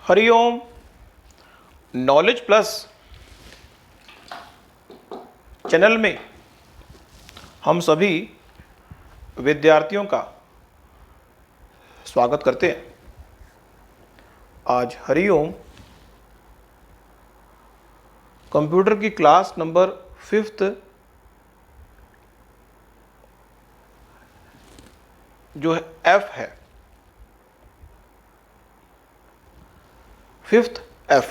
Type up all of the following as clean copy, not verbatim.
Hariom. Knowledge plus channel में हम सभी विद्यार्थियों का स्वागत करते हैं। आज हरिओम कंप्यूटर की क्लास नंबर 5th जो है एफ है, 5th एफ।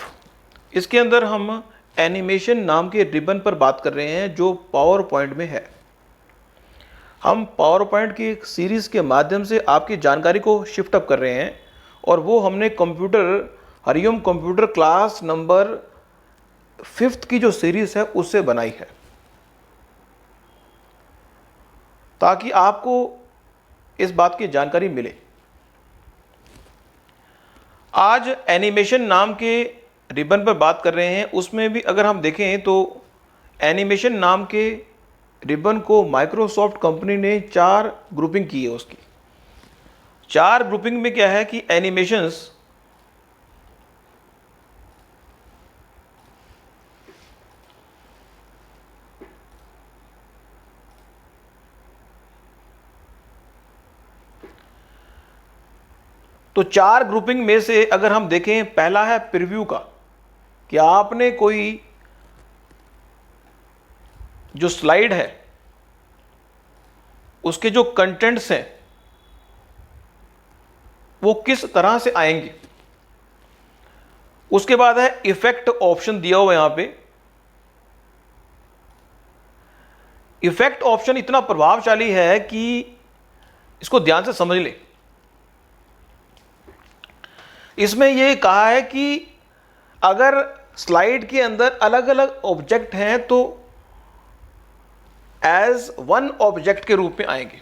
इसके अंदर हम एनिमेशन नाम के रिबन पर बात कर रहे हैं जो पावर पॉइंट में है। हम पावर पॉइंट की एक सीरीज़ के माध्यम से आपकी जानकारी को शिफ्ट अप कर रहे हैं और वो हमने Hariom computer class number 5th की जो सीरीज़ है उससे बनाई है, ताकि आपको इस बात की जानकारी मिले। आज एनिमेशन नाम के रिबन पर बात कर रहे हैं। उसमें भी अगर हम देखें तो एनिमेशन नाम के रिबन को माइक्रोसॉफ्ट कंपनी ने 4 ग्रुपिंग की है। उसकी 4 ग्रुपिंग में क्या है कि एनिमेशंस तो 4 ग्रुपिंग में से अगर हम देखें, पहला है प्रीव्यू का, कि आपने कोई जो स्लाइड है उसके जो कंटेंट्स हैं वो किस तरह से आएंगे। उसके बाद है इफेक्ट ऑप्शन दिया हुआ यहां पे। इफेक्ट ऑप्शन इतना प्रभावशाली है कि इसको ध्यान से समझ ले। इसमें यह कहा है कि अगर स्लाइड के अंदर अलग अलग ऑब्जेक्ट हैं तो एज वन ऑब्जेक्ट के रूप में आएंगे।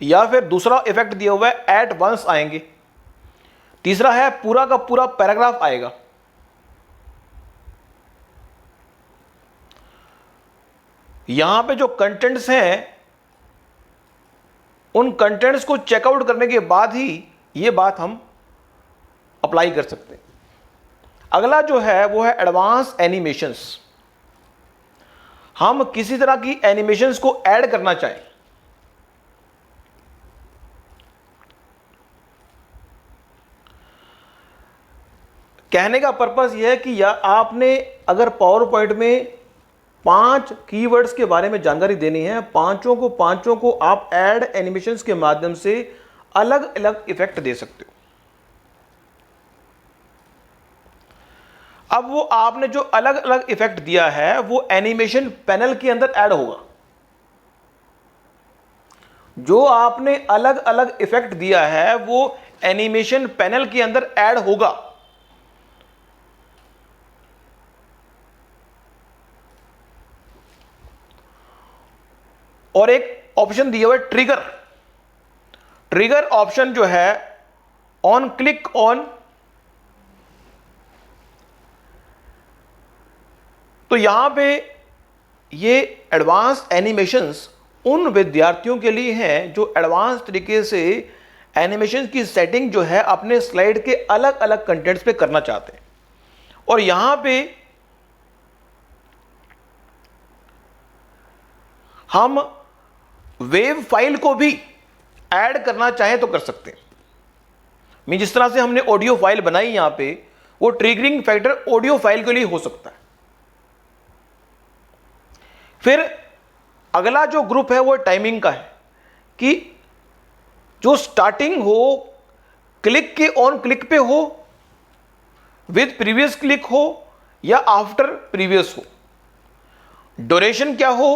या फिर दूसरा इफेक्ट दिया हुआ है एट वंस आएंगे। तीसरा है पूरा का पूरा पैराग्राफ आएगा। यहां पे जो कंटेंट्स हैं उन कंटेंट्स को चेकआउट करने के बाद ही ये बात हम अप्लाई कर सकते हैं। अगला जो है वो है एडवांस एनिमेशंस। हम किसी तरह की एनिमेशंस को ऐड करना चाहें, कहने का पर्पस यह है कि या आपने अगर पावर पॉइंट में 5 कीवर्ड्स के बारे में जानकारी देनी है, पांचों को आप ऐड एनिमेशंस के माध्यम से अलग अलग इफेक्ट दे सकते हो। अब वो आपने जो अलग अलग इफेक्ट दिया है वो एनिमेशन पैनल के अंदर ऐड होगा। जो आपने अलग अलग इफेक्ट दिया है वो एनिमेशन पैनल के अंदर ऐड होगा। और एक ऑप्शन दिया हुआ है ट्रिगर। ट्रिगर ऑप्शन जो है ऑन क्लिक ऑन, तो यहां पे ये एडवांस एनिमेशंस उन विद्यार्थियों के लिए हैं जो एडवांस तरीके से एनिमेशन की सेटिंग जो है अपने स्लाइड के अलग अलग कंटेंट्स पे करना चाहते हैं। और यहां पे हम वेव फाइल को भी ऐड करना चाहें तो कर सकते हैं। जिस तरह से हमने ऑडियो फाइल बनाई यहां पे, वो ट्रिगरिंग फैक्टर ऑडियो फाइल के लिए हो सकता है। फिर अगला जो ग्रुप है वो टाइमिंग का है, कि जो स्टार्टिंग हो क्लिक के ऑन क्लिक पे हो, विद प्रीवियस क्लिक हो या आफ्टर प्रीवियस हो, ड्यूरेशन क्या हो,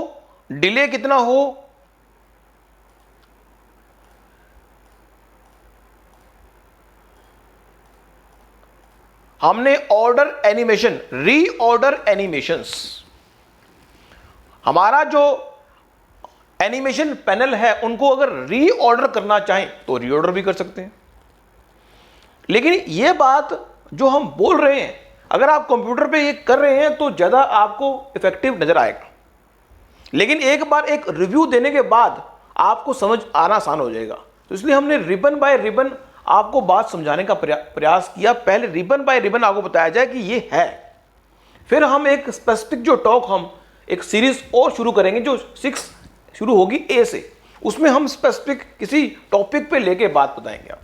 डिले कितना हो, हमने ऑर्डर एनिमेशन, रीऑर्डर एनिमेशंस, हमारा जो एनिमेशन पैनल है उनको अगर रीऑर्डर करना चाहें तो रीऑर्डर भी कर सकते हैं। लेकिन ये बात जो हम बोल रहे हैं, अगर आप कंप्यूटर पे ये कर रहे हैं तो ज़्यादा आपको इफेक्टिव नज़र आएगा। लेकिन एक बार एक रिव्यू देने के बाद आपको समझ आना आसान हो जाएगा। तो इसलिए हमने रिबन बाय रिबन आपको बात समझाने का प्रयास किया। पहले रिबन बाय रिबन आपको बताया जाए कि ये है, फिर हम एक स्पेसिफिक जो टॉक, हम एक सीरीज और शुरू करेंगे जो 6 शुरू होगी ए से। उसमें हम स्पेसिफिक किसी टॉपिक पे लेके बात बताएंगे आप।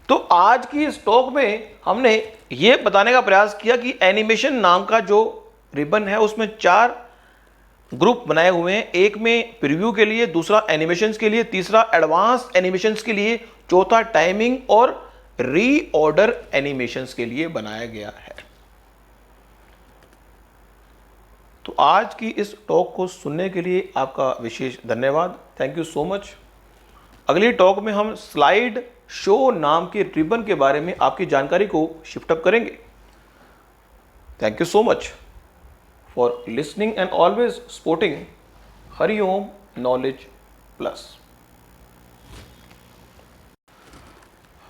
तो आज की इस टॉक में हमने ये बताने का प्रयास किया कि एनिमेशन नाम का जो रिबन है उसमें 4 ग्रुप बनाए हुए हैं। एक में प्रीव्यू के लिए, दूसरा एनिमेशंस के लिए, तीसरा एडवांस एनिमेशंस के लिए, चौथा टाइमिंग और रीऑर्डर एनिमेशंस के लिए बनाया गया है। तो आज की इस टॉक को सुनने के लिए आपका विशेष धन्यवाद। Thank you so much. अगली टॉक में हम स्लाइड शो नाम के रिबन के बारे में आपकी जानकारी को शिफ्ट अप करेंगे। Thank you so much for listening and always supporting Hariom knowledge plus.